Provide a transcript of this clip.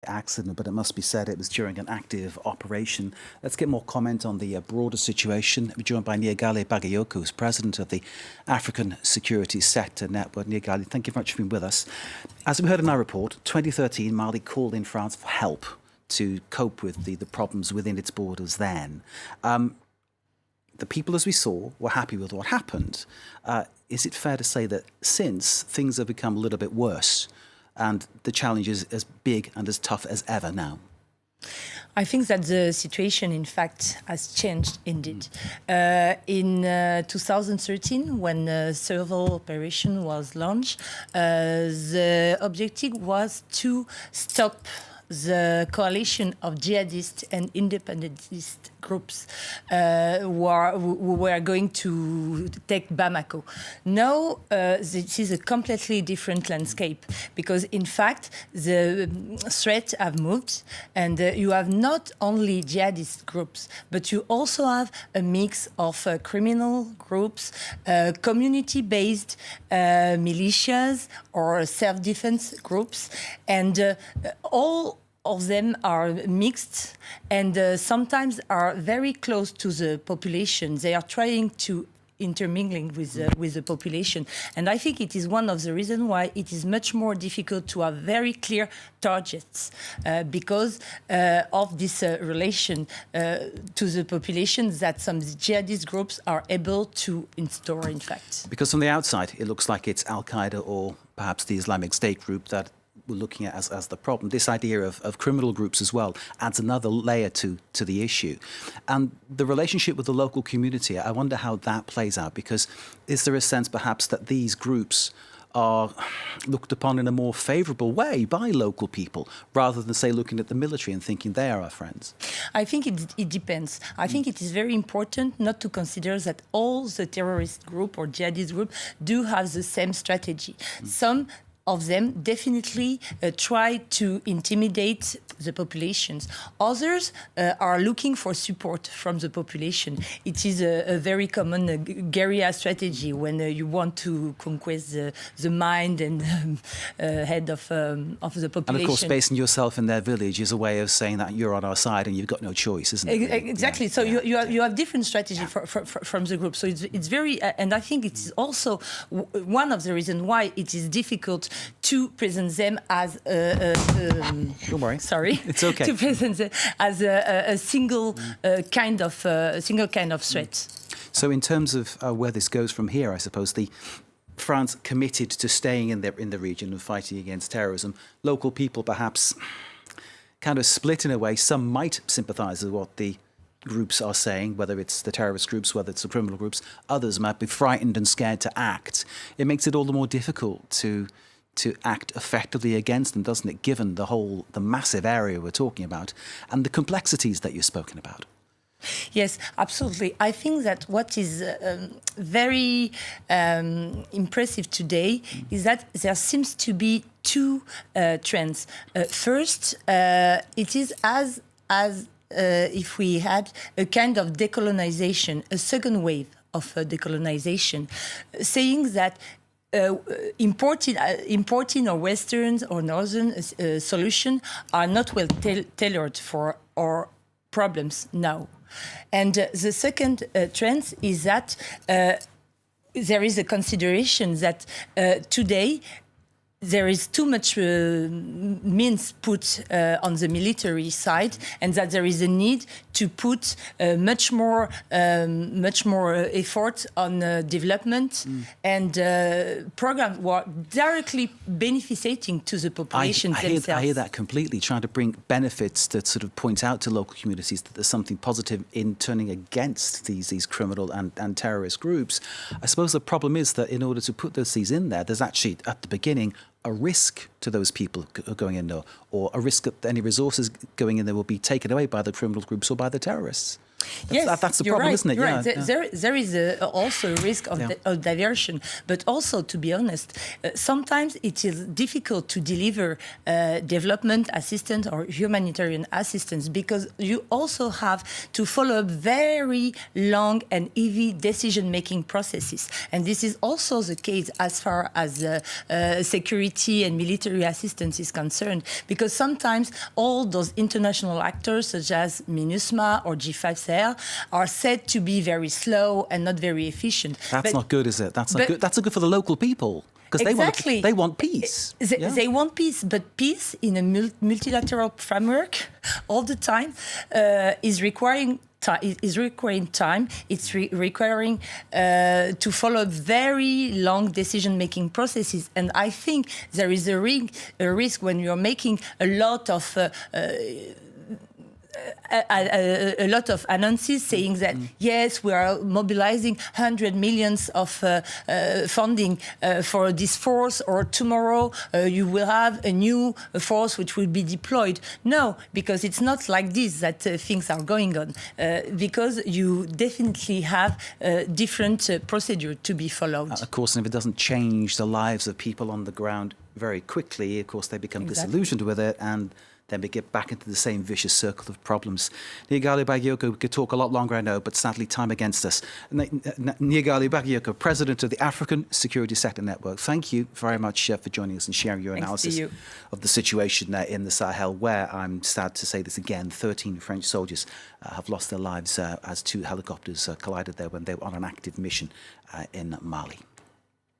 accident, but it must be said it was during an active operation. Let's get more comment on the broader situation. We're joined by Niegale Bagayoko, who's president of the African Security Sector Network. Niegale, thank you very much for being with us. As we heard in our report, 2013, Mali called in France for help to cope with the problems within its borders then. The people, as we saw, were happy with what happened. Is it fair to say that since things have become a little bit worse and the challenge is as big and as tough as ever now? I think that the situation, in fact, has changed indeed. In 2013, when the survival operation was launched, the objective was to stop the coalition of jihadist and independentist groups who were going to take Bamako. Now, this is a completely different landscape because, in fact, the threats have moved and you have not only jihadist groups, but you also have a mix of criminal groups, community-based militias or self-defense groups, and all of them are mixed and sometimes are very close to the population. They are trying to intermingling with the population. And I think it is one of the reasons why it is much more difficult to have very clear targets because of this relation to the population that some jihadist groups are able to install, in fact. Because from the outside, it looks like it's Al-Qaeda or perhaps the Islamic State group that we're looking at as the problem. This idea of criminal groups as well adds another layer to the issue. And the relationship with the local community, I wonder how that plays out, because is there a sense perhaps that these groups are looked upon in a more favourable way by local people, rather than, say, looking at the military and thinking they are our friends? I think it depends. I think it is very important not to consider that all the terrorist group or jihadist group do have the same strategy. Some of them definitely try to intimidate the populations. Others are looking for support from the population. It is a very common guerrilla strategy when you want to conquest the mind and head of the population. And of course, basing yourself in their village is a way of saying that you're on our side and you've got no choice, isn't it? Exactly. Yeah. So you have different strategy from the group. So it's very, and I think it's also one of the reasons why it is difficult to present them as don't worry. Sorry. It's okay. To present them as a single kind of threat. So in terms of where this goes from here, I suppose France committed to staying in the region and fighting against terrorism. Local people perhaps kind of split in a way. Some might sympathise with what the groups are saying, whether it's the terrorist groups, whether it's the criminal groups. Others might be frightened and scared to act. It makes it all the more difficult to act effectively against them, doesn't it, given the massive area we're talking about and the complexities that you've spoken about? Yes, absolutely. I think that what is very impressive today is that there seems to be two trends. First, it is as if we had a kind of decolonization, a second wave of decolonization, saying that importing or Western or Northern solution are not well tailored for our problems now. And the second trend is that there is a consideration that today there is too much means put on the military side, and that there is a need to put much more effort on development and programs who are directly benefiting to the population themselves. I hear that completely, trying to bring benefits to sort of point out to local communities that there's something positive in turning against these criminal and terrorist groups. I suppose the problem is that in order to put those things in there, there's actually, at the beginning, a risk to those people going in there, or a risk that any resources going in there will be taken away by the criminal groups or by the terrorists. Yes, That's the you're problem, right, isn't it? you're Yeah, right. yeah. There is also a risk of, Yeah. of diversion, but also, to be honest, sometimes it is difficult to deliver development assistance or humanitarian assistance because you also have to follow up very long and heavy decision-making processes. And this is also the case as far as security and military assistance is concerned, because sometimes all those international actors, such as MINUSMA or G5 Sahel, are said to be very slow and not very efficient. That's not good, is it? That's not but- good. That's not good for the local people because Exactly. they want peace. Yeah. They want peace, but peace in a multilateral framework all the time is requiring time. It's requiring to follow very long decision-making processes. And I think there is a risk when you're making a lot of annonces saying that yes, we are mobilizing 100 millions of funding for this force, or tomorrow you will have a new force which will be deployed. No, because it's not like this that things are going on. Because you definitely have different procedure to be followed. Of course, and if it doesn't change the lives of people on the ground very quickly, of course, they become disillusioned with it, and then we get back into the same vicious circle of problems. Niegali Bagayoko, we could talk a lot longer, I know, but sadly time against us. Niegali Bagayoko, President of the African Security Sector Network, thank you very much for joining us and sharing your analysis of the situation in the Sahel, where, I'm sad to say this again, 13 French soldiers have lost their lives as two helicopters collided there when they were on an active mission in Mali.